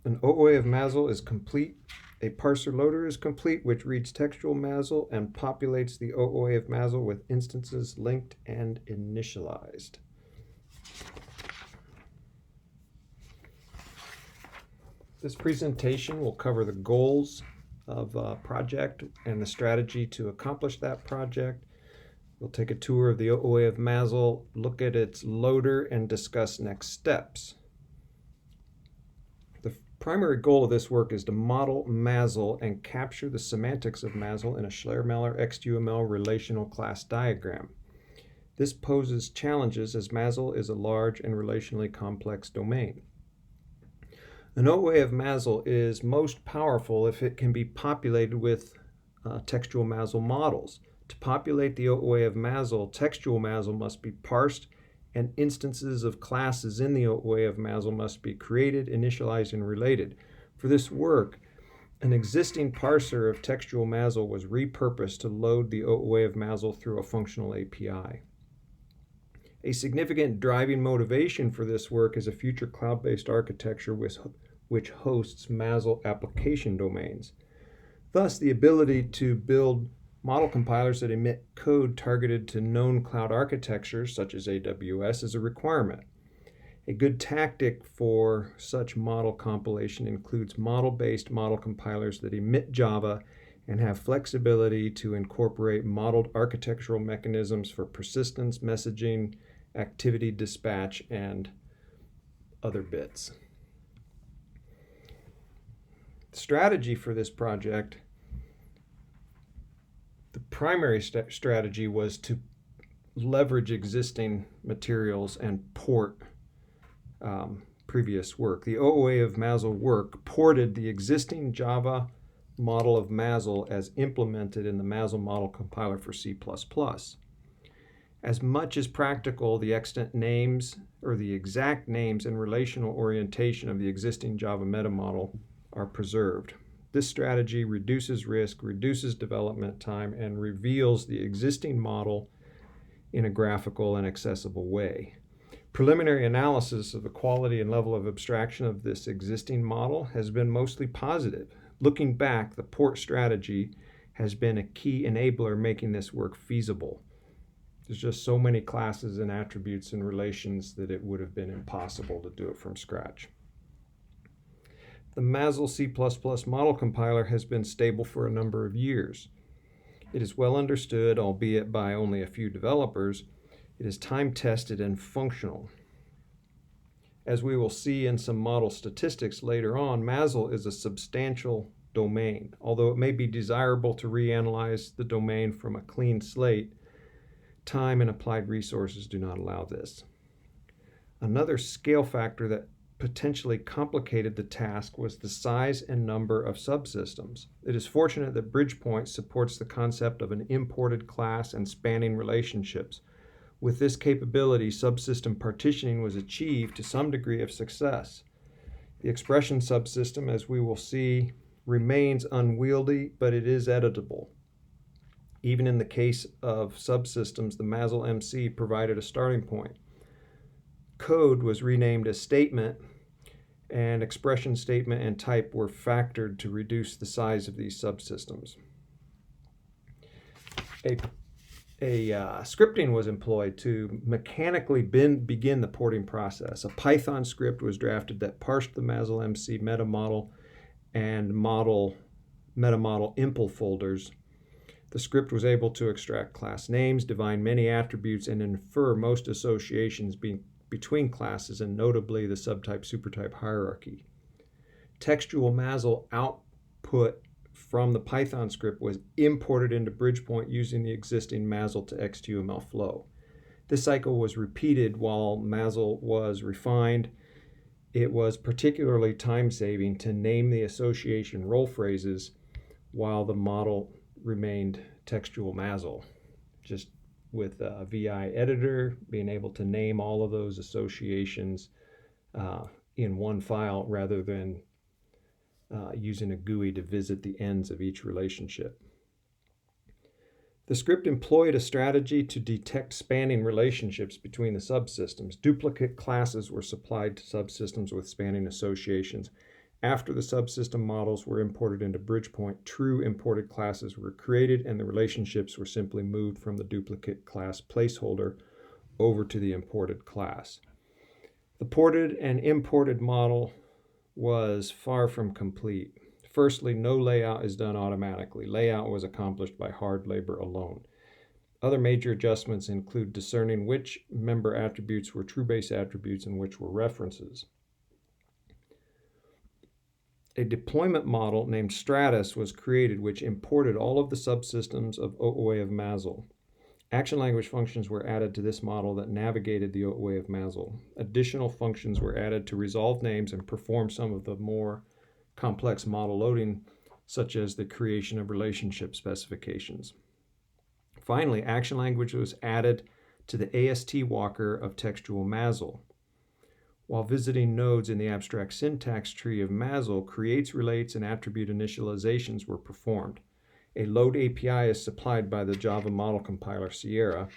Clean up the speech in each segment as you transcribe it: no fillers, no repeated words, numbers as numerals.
An OOA of MASL is complete. A parser loader is complete, which reads textual MASL and populates the OOA of MASL with instances linked and initialized. This presentation will cover the goals of a project and the strategy to accomplish that project. We'll take a tour of the OOA of MASL, look at its loader, and discuss next steps. The primary goal of this work is to model MASL and capture the semantics of MASL in a Shlaer-Mellor xtUML relational class diagram. This poses challenges as MASL is a large and relationally complex domain. An OOA of MASL is most powerful if it can be populated with textual MASL models. To populate the OOA of MASL, textual MASL must be parsed, and instances of classes in the OOA of MASL must be created, initialized, and related. For this work, an existing parser of textual MASL was repurposed to load the OOA of MASL through a functional API. A significant driving motivation for this work is a future cloud-based architecture which hosts MASL application domains. Thus, the ability to build model compilers that emit code targeted to known cloud architectures, such as AWS, is a requirement. A good tactic for such model compilation includes model-based model compilers that emit Java and have flexibility to incorporate modeled architectural mechanisms for persistence, messaging, activity dispatch, and other bits. The strategy for this project, the primary strategy was to leverage existing materials and port previous work. The OOA of MASL work ported the existing Java model of MASL as implemented in the MASL model compiler for C++. As much as practical, the extant names or the exact names and relational orientation of the existing Java metamodel are preserved. This strategy reduces risk, reduces development time, and reveals the existing model in a graphical and accessible way. Preliminary analysis of the quality and level of abstraction of this existing model has been mostly positive. Looking back, the port strategy has been a key enabler making this work feasible. There's just so many classes and attributes and relations that it would have been impossible to do it from scratch. The MASL C++ model compiler has been stable for a number of years. It is well understood, albeit by only a few developers. It is time-tested and functional. As we will see in some model statistics later on, MASL is a substantial domain. Although it may be desirable to reanalyze the domain from a clean slate, time and applied resources do not allow this. Another scale factor that potentially complicated the task was the size and number of subsystems. It is fortunate that Bridgepoint supports the concept of an imported class and spanning relationships. With this capability, subsystem partitioning was achieved to some degree of success. The expression subsystem, as we will see, remains unwieldy, but it is editable. Even in the case of subsystems, the MASL MC provided a starting point. Code was renamed as statement, and expression statement and type were factored to reduce the size of these subsystems. Scripting was employed to mechanically begin the porting process. A Python script was drafted that parsed the MASL MC metamodel and metamodel impl folders. The script was able to extract class names, divine many attributes, and infer most associations between classes, and notably the subtype-supertype hierarchy. Textual MASL output from the Python script was imported into Bridgepoint using the existing MASL to xtUML flow. This cycle was repeated while MASL was refined. It was particularly time-saving to name the association role phrases while the model remained textual MASL. Just with a VI editor, being able to name all of those associations in one file rather than using a GUI to visit the ends of each relationship. The script employed a strategy to detect spanning relationships between the subsystems. Duplicate classes were supplied to subsystems with spanning associations, After the subsystem models were imported into Bridgepoint, true imported classes were created and the relationships were simply moved from the duplicate class placeholder over to the imported class. The ported and imported model was far from complete. Firstly, no layout is done automatically. Layout was accomplished by hard labor alone. Other major adjustments include discerning which member attributes were true base attributes and which were references. A deployment model named Stratus was created, which imported all of the subsystems of OOA of MASL. Action language functions were added to this model that navigated the OOA of MASL. Additional functions were added to resolve names and perform some of the more complex model loading, such as the creation of relationship specifications. Finally, action language was added to the AST walker of textual MASL. While visiting nodes in the abstract syntax tree of MASL, creates, relates, and attribute initializations were performed. A load API is supplied by the Java model compiler Sierra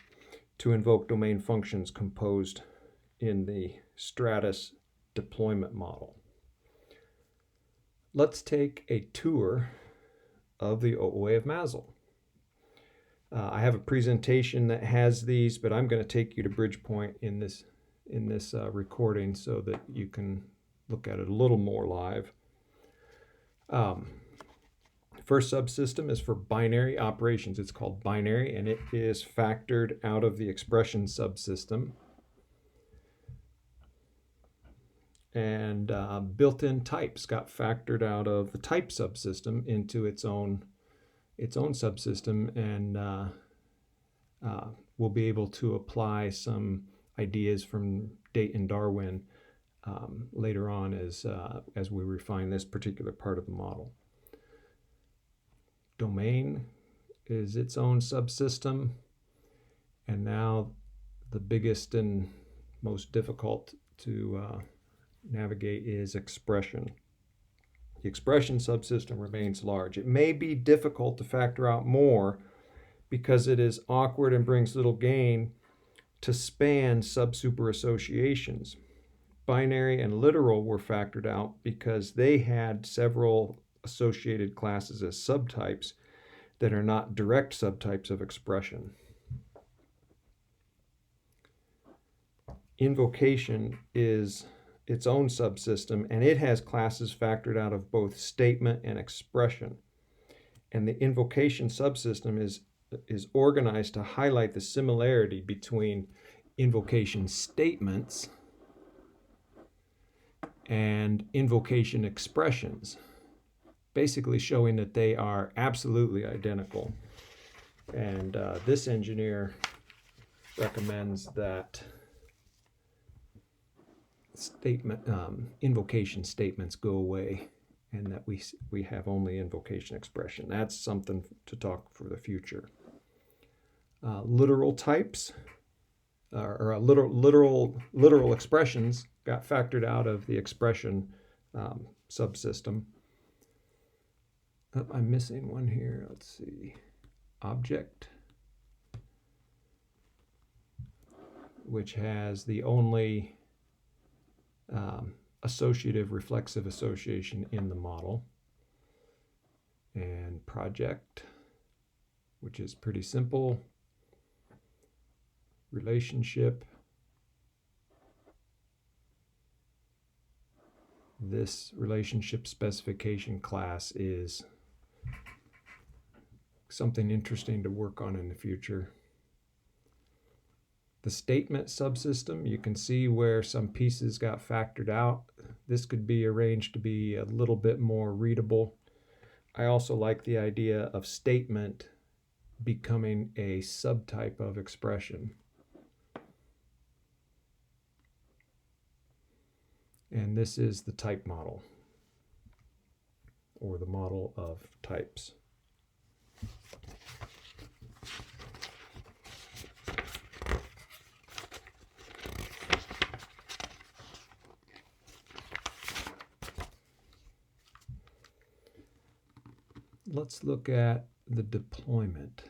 to invoke domain functions composed in the Stratus deployment model. Let's take a tour of the OOA of MASL. I have a presentation that has these, but I'm going to take you to Bridgepoint in this recording so that you can look at it a little more live. First subsystem is for binary operations. It's called binary, and it is factored out of the expression subsystem. And built-in types got factored out of the type subsystem into its own subsystem, and we'll be able to apply some ideas from Dayton Darwin later on as we refine this particular part of the model. Domain is its own subsystem, and now the biggest and most difficult to navigate is expression. The expression subsystem remains large. It may be difficult to factor out more because it is awkward and brings little gain to span subsuper associations. Binary and literal were factored out because they had several associated classes as subtypes that are not direct subtypes of expression. Invocation is its own subsystem, and it has classes factored out of both statement and expression. And the invocation subsystem is organized to highlight the similarity between invocation statements and invocation expressions, basically showing that they are absolutely identical. And this engineer recommends that invocation statements go away and that we have only invocation expression. That's something to talk for the future. Literal types or literal expressions got factored out of the expression subsystem. I'm missing one here. Let's see. Object, which has the only associative reflexive association in the model, and project, which is pretty simple. Relationship. This relationship specification class is something interesting to work on in the future. The statement subsystem, you can see where some pieces got factored out. This could be arranged to be a little bit more readable. I also like the idea of statement becoming a subtype of expression. And this is the type model, or the model of types. Let's look at the deployment.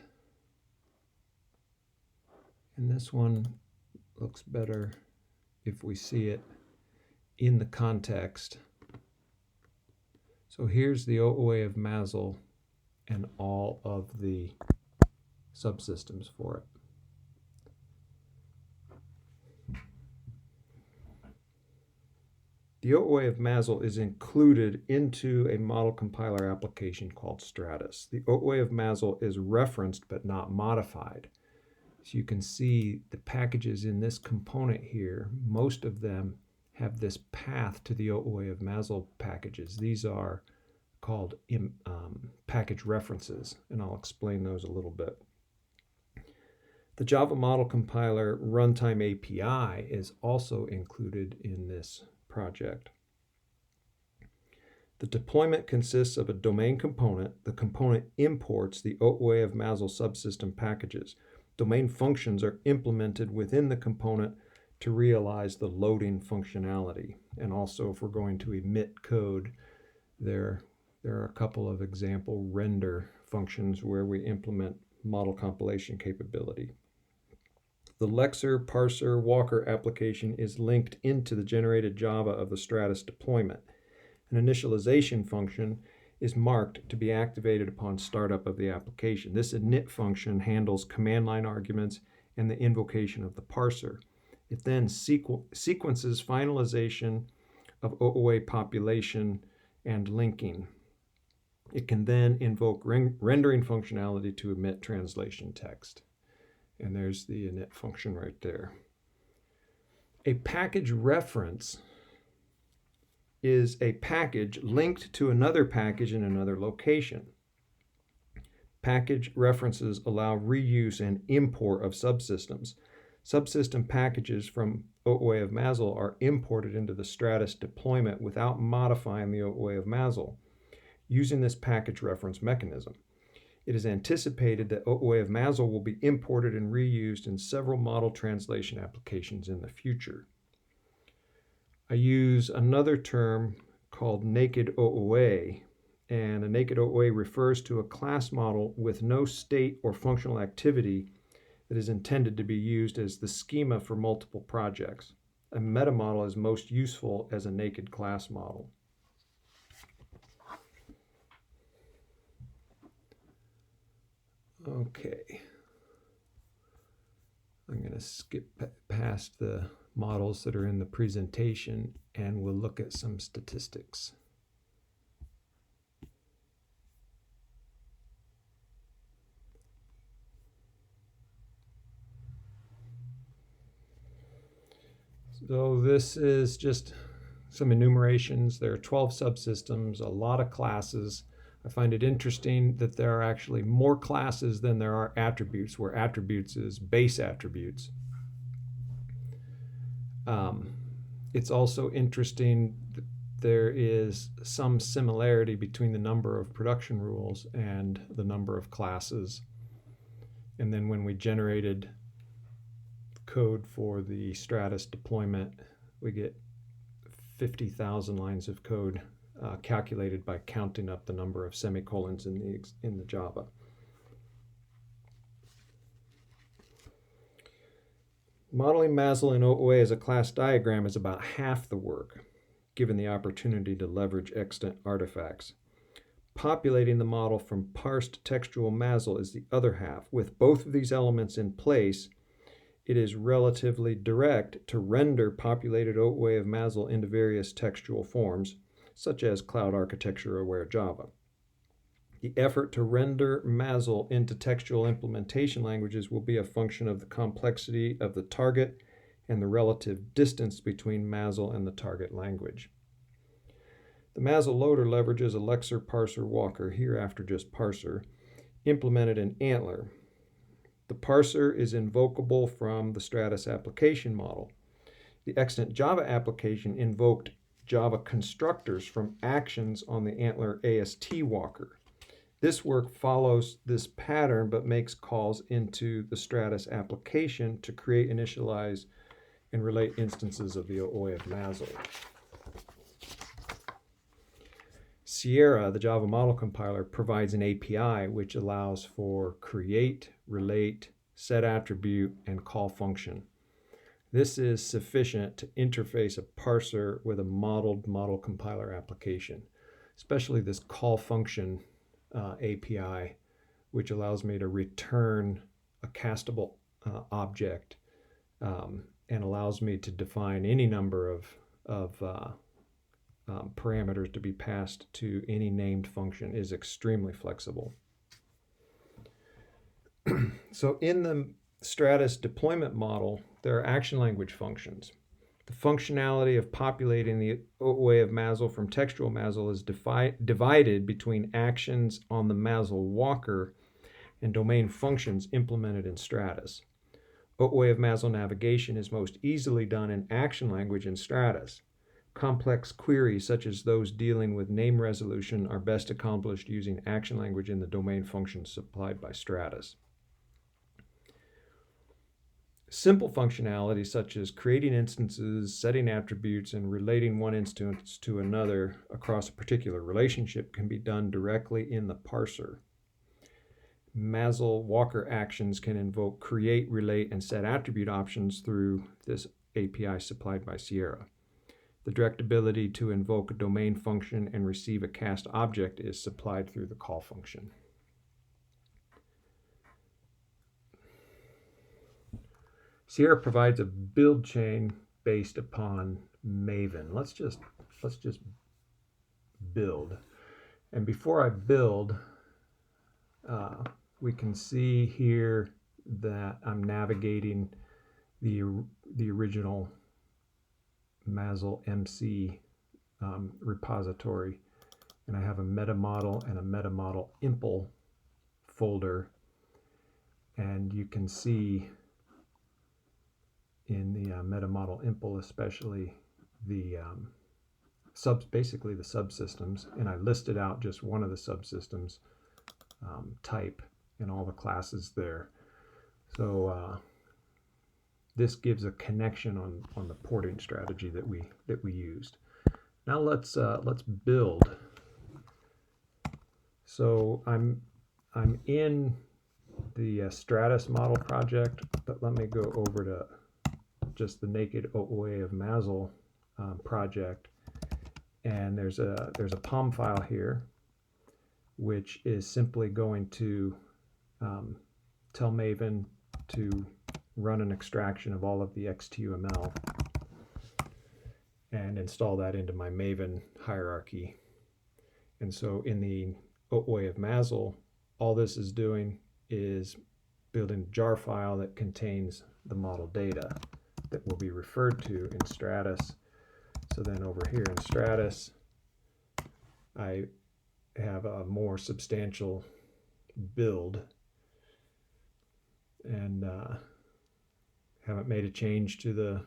And this one looks better if we see it in the context So here's the OOA of MASL and all of the subsystems for it. The OOA of MASL is included into a model compiler application called Stratus. The OOA of MASL is referenced but not modified. So you can see the packages in this component here, most of them have this path to the OOA of MASL packages. These are called package references, and I'll explain those a little bit. The Java Model Compiler Runtime API is also included in this project. The deployment consists of a domain component. The component imports the OOA of MASL subsystem packages. Domain functions are implemented within the component to realize the loading functionality. And also, if we're going to emit code, there are a couple of example render functions where we implement model compilation capability. The Lexer, parser, walker application is linked into the generated Java of the Stratus deployment. An initialization function is marked to be activated upon startup of the application. This init function handles command line arguments and the invocation of the parser. It then sequences finalization of OOA population and linking. It can then invoke rendering functionality to emit translation text. And there's the init function right there. A package reference is a package linked to another package in another location. Package references allow reuse and import of subsystems. Subsystem packages from OOA of MASL are imported into the Stratus deployment without modifying the OOA of MASL using this package reference mechanism. It is anticipated that OOA of MASL will be imported and reused in several model translation applications in the future. I use another term called naked OOA, and a naked OOA refers to a class model with no state or functional activity that is intended to be used as the schema for multiple projects. A metamodel is most useful as a naked class model. Okay, I'm going to skip past the models that are in the presentation and we'll look at some statistics. So this is just some enumerations. There are 12 subsystems, a lot of classes. I find it interesting that there are actually more classes than there are attributes, where attributes is base attributes. It's also interesting that there is some similarity between the number of production rules and the number of classes. And then when we generated code for the Stratus deployment, we get 50,000 lines of code calculated by counting up the number of semicolons in the Java. Modeling MASL in OOA as a class diagram is about half the work, given the opportunity to leverage extant artifacts. Populating the model from parsed textual MASL is the other half. With both of these elements in place, it is relatively direct to render populated OOA of MASL into various textual forms, such as Cloud Architecture-aware Java. The effort to render MASL into textual implementation languages will be a function of the complexity of the target and the relative distance between MASL and the target language. The MASL loader leverages a Lexer, parser, walker, hereafter just parser, implemented in Antler. The parser is invocable from the Stratus application model. The extant Java application invoked Java constructors from actions on the Antler AST walker. This work follows this pattern but makes calls into the Stratus application to create, initialize, and relate instances of the OOA of MASL. Sierra, the Java model compiler, provides an API which allows for create, relate, set attribute, and call function. This is sufficient to interface a parser with a modeled model compiler application. especially this call function API, which allows me to return a castable object and allows me to define any number of parameters to be passed to any named function, is extremely flexible. So in the Stratus deployment model, there are action language functions. The functionality of populating the OOA of MASL from textual MASL is divided between actions on the MASL walker and domain functions implemented in Stratus. OOA of MASL navigation is most easily done in action language in Stratus. Complex queries such as those dealing with name resolution are best accomplished using action language in the domain functions supplied by Stratus. Simple functionality such as creating instances, setting attributes, and relating one instance to another across a particular relationship can be done directly in the parser. MASL walker actions can invoke create, relate, and set attribute options through this API supplied by Sierra. The direct ability to invoke a domain function and receive a cast object is supplied through the call function. Sierra provides a build chain based upon Maven. Let's just build. And before I build, we can see here that I'm navigating the original MASL MC repository, and I have a metamodel and a metamodel impl folder, and you can see in the metamodel impl especially the basically the subsystems, and I listed out just one of the subsystems type and all the classes there. So this gives a connection on the porting strategy that we used. Now let's build. So I'm in the Stratus model project, but let me go over to just the naked OOA of MASL project, and there's a POM file here, which is simply going to tell Maven to run an extraction of all of the xtUML and install that into my Maven hierarchy. And so in the OOA of MASL, all this is doing is building a jar file that contains the model data that will be referred to in Stratus. So then over here in Stratus, I have a more substantial build, and haven't made a change to the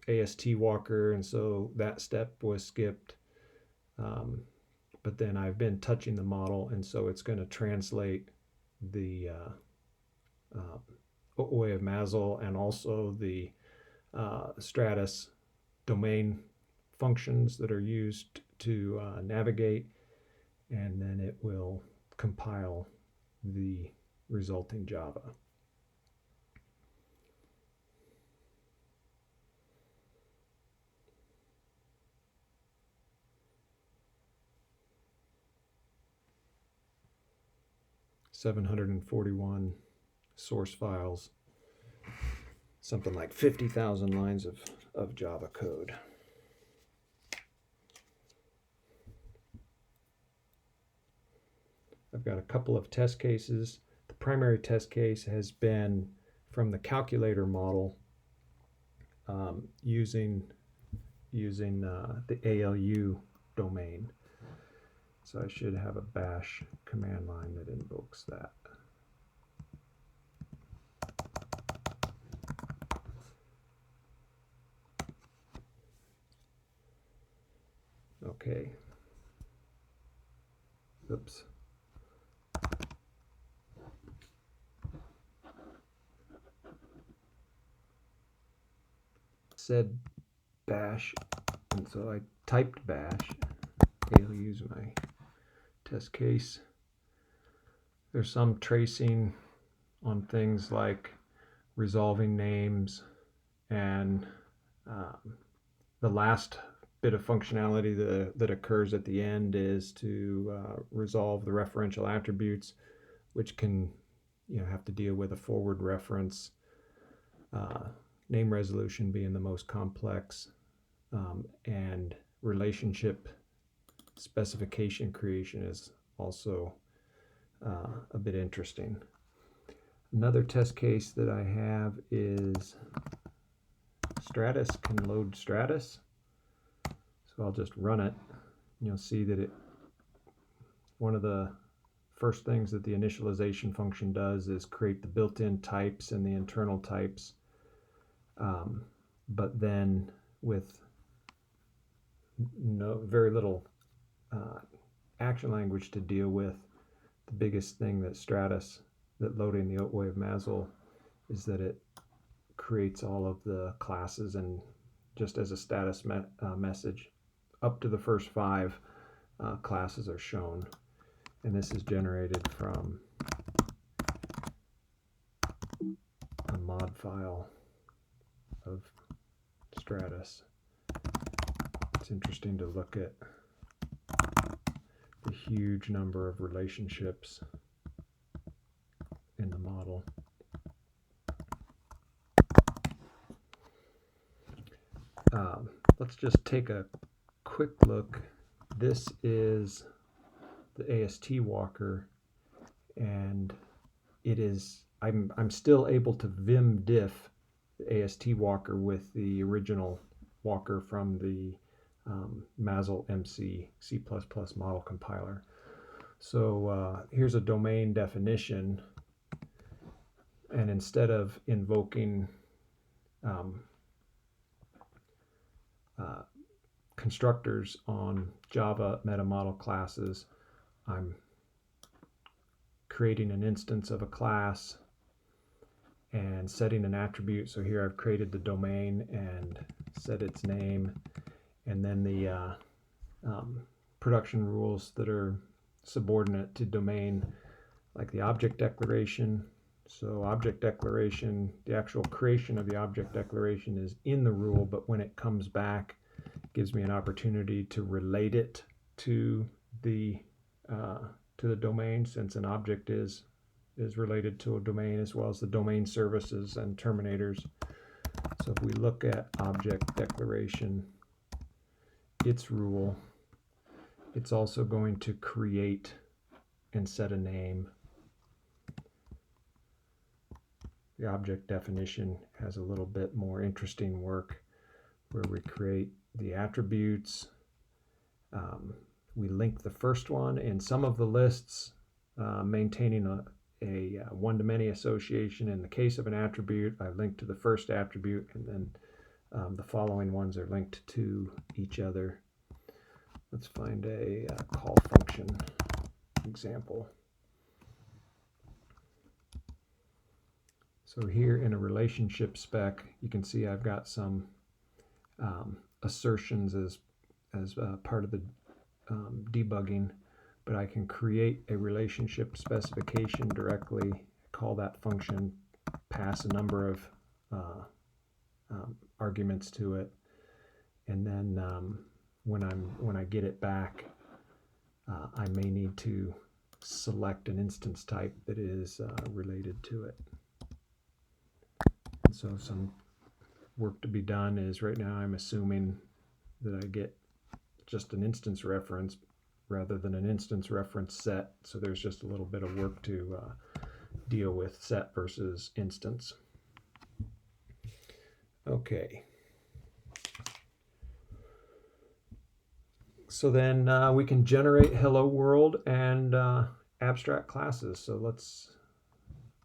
AST walker, and so that step was skipped. But then I've been touching the model, and so it's going to translate the OOA of MASL and also the Stratus domain functions that are used to navigate, and then it will compile the resulting Java. $741 source files, something like 50,000 lines of Java code. I've got a couple of test cases. The primary test case has been from the calculator model using the ALU domain. So I should have a bash command line that invokes that. Okay. Oops. Said bash, and so I typed bash. ALU is my test case. There's some tracing on things like resolving names, and the last bit of functionality that occurs at the end is to resolve the referential attributes, which can have to deal with a forward reference, name resolution being the most complex, and relationship specification creation is also a bit interesting. Another test case that I have is Stratus can load Stratus. So I'll just run it. You'll see that one of the first things that the initialization function does is create the built-in types and the internal types. But then with very little action language to deal with, the biggest thing that loading the OOA of MASL is that it creates all of the classes and just as a status message up to the first 5 classes are shown, and this is generated from a mod file of Stratus. It's interesting to look at the huge number of relationships in the model. Let's just take a quick look. This is the AST walker, and it is I'm still able to vim diff the AST walker with the original walker from the MASL MC C++ model compiler. So here's a domain definition, and instead of invoking constructors on Java metamodel classes, I'm creating an instance of a class and setting an attribute. So here I've created the domain and set its name, and then the production rules that are subordinate to domain, like the object declaration. So object declaration, the actual creation of the object declaration is in the rule, but when it comes back, it gives me an opportunity to relate it to the domain, since an object is related to a domain, as well as the domain services and terminators. So if we look at object declaration, its rule, it's also going to create and set a name. The object definition has a little bit more interesting work where we create the attributes. We link the first one in some of the lists, maintaining a one-to-many association. In the case of an attribute, I link to the first attribute, and then the following ones are linked to each other. Let's find a call function example. So here in a relationship spec, you can see I've got some assertions as part of the debugging, but I can create a relationship specification directly, call that function, pass a number of arguments to it, and then when I get it back, I may need to select an instance type that is related to it. And so some work to be done is, right now I'm assuming that I get just an instance reference rather than an instance reference set. So there's just a little bit of work to deal with set versus instance. Okay. So then we can generate hello world and abstract classes. So let's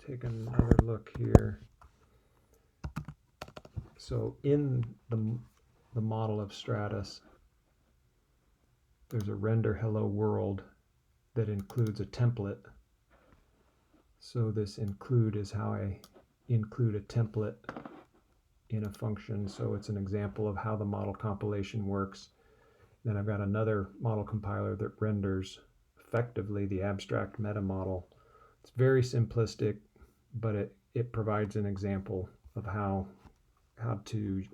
take another look here. So in the model of Stratus, there's a render hello world that includes a template. So this include is how I include a template in a function. So it's an example of how the model compilation works. Then I've got another model compiler that renders effectively the abstract meta model. It's very simplistic, but it provides an example of how to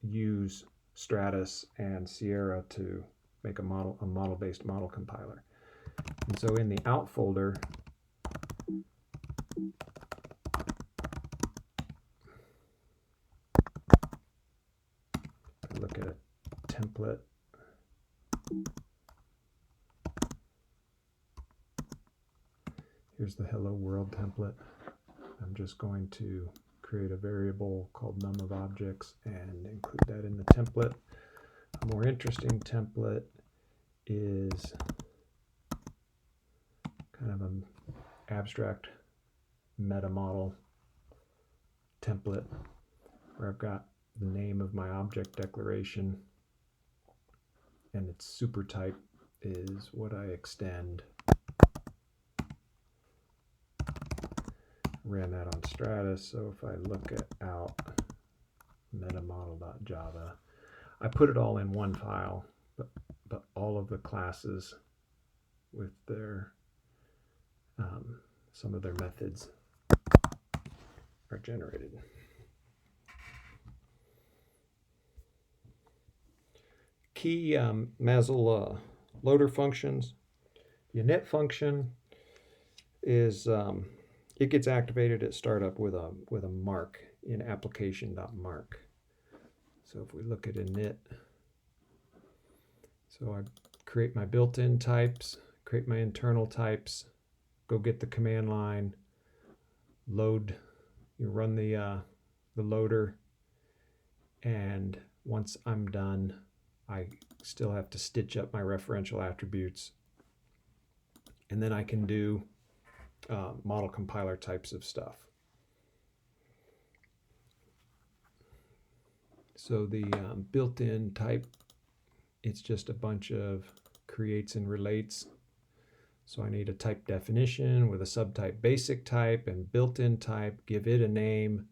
use Stratus and Sierra to make a model-based model compiler. And so in the out folder, look at a template. Here's the hello world template. I'm just going to create a variable called num of objects and include that in the template. A more interesting template is kind of an abstract metamodel template where I've got the name of my object declaration and its super type is what I extend. Ran that on Stratus, so if I look at out metamodel.java, I put it all in one file, but all of the classes with their some of their methods are generated. Key MASL loader functions. The init function is it gets activated at startup with a mark in application.mark. So if we look at init, so I create my built-in types, create my internal types, go get the command line, load, you run the loader, and once I'm done, I still have to stitch up my referential attributes, and then I can do model compiler types of stuff. So the built-in type, it's just a bunch of creates and relates. So I need a type definition with a subtype basic type and built-in type, give it a name,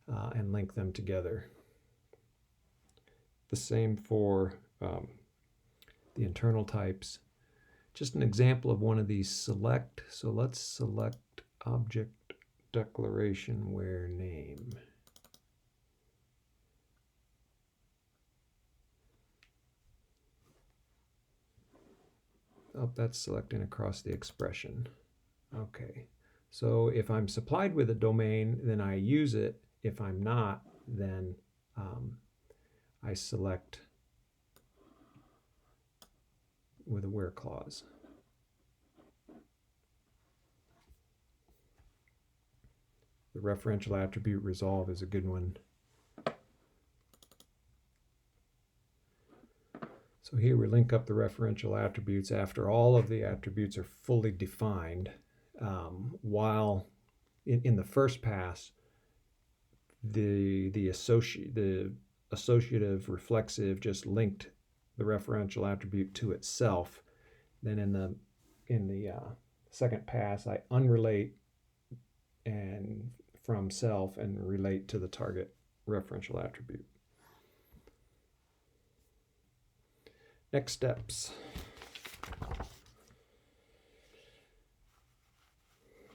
and link them together. The same for the internal types. Just an example of one of these select. So let's select object declaration where name. Oh, that's selecting across the expression. Okay, so if I'm supplied with a domain, then I use it. If I'm not, then I select with a where clause. The referential attribute resolve is a good one. So here we link up the referential attributes after all of the attributes are fully defined, while in the first pass, the associative reflexive just linked the referential attribute to itself. Then in the second pass, I unrelate and from self and relate to the target referential attribute. Next steps.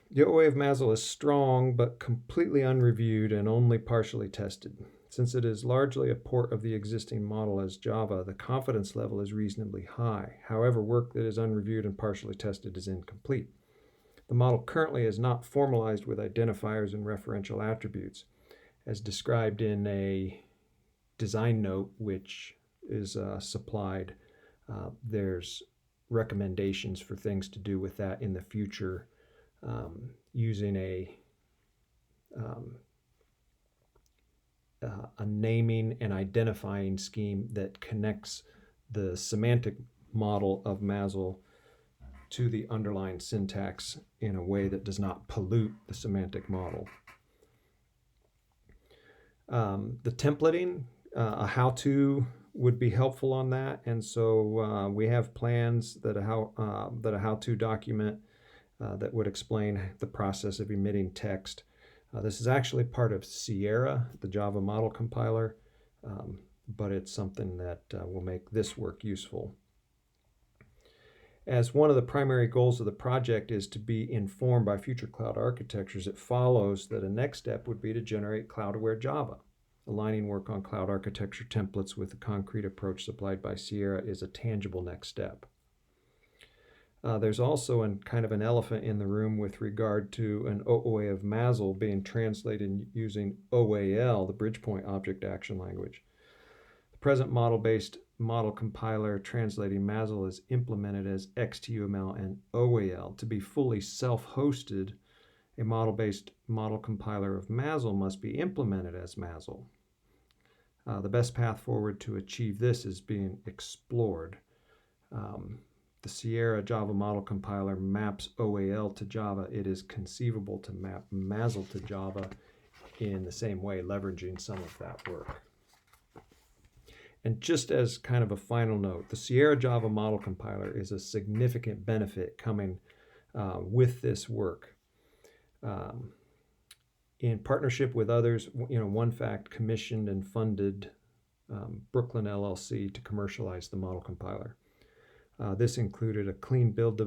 The OOA of MASL is strong but completely unreviewed and only partially tested. Since it is largely a port of the existing model as Java, the confidence level is reasonably high. However, work that is unreviewed and partially tested is incomplete. The model currently is not formalized with identifiers and referential attributes, as described in a design note which is supplied. There's recommendations for things to do with that in the future, using a naming and identifying scheme that connects the semantic model of MASL to the underlying syntax in a way that does not pollute the semantic model. The templating, a how-to would be helpful on that, and so we have plans that a how-to document that would explain the process of emitting text. This is actually part of Sierra, the Java model compiler, but it's something that will make this work useful. As one of the primary goals of the project is to be informed by future cloud architectures, it follows that a next step would be to generate cloud-aware Java. Aligning work on cloud architecture templates with the concrete approach supplied by Sierra is a tangible next step. There's also kind of an elephant in the room with regard to an OOA of MASL being translated using OAL, the Bridgepoint Object Action Language. The present model-based model compiler translating MASL is implemented as xtUML and OAL. To be fully self-hosted, a model-based model compiler of MASL must be implemented as MASL. The best path forward to achieve this is being explored. The Sierra Java model compiler maps OAL to Java. It is conceivable to map MASL to Java in the same way, leveraging some of that work. And just as kind of a final note, the Sierra Java model compiler is a significant benefit coming with this work. In partnership with others, OneFact commissioned and funded Brooklyn LLC to commercialize the model compiler. This included a clean build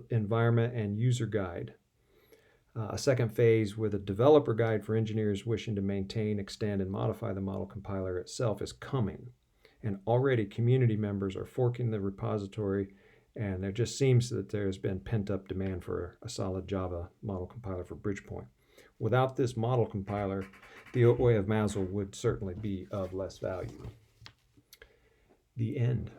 environment and user guide. A second phase with a developer guide for engineers wishing to maintain, extend, and modify the model compiler itself is coming. And already community members are forking the repository, and there just seems that there's been pent-up demand for a solid Java model compiler for Bridgepoint. Without this model compiler, the OOA of MASL would certainly be of less value. The end.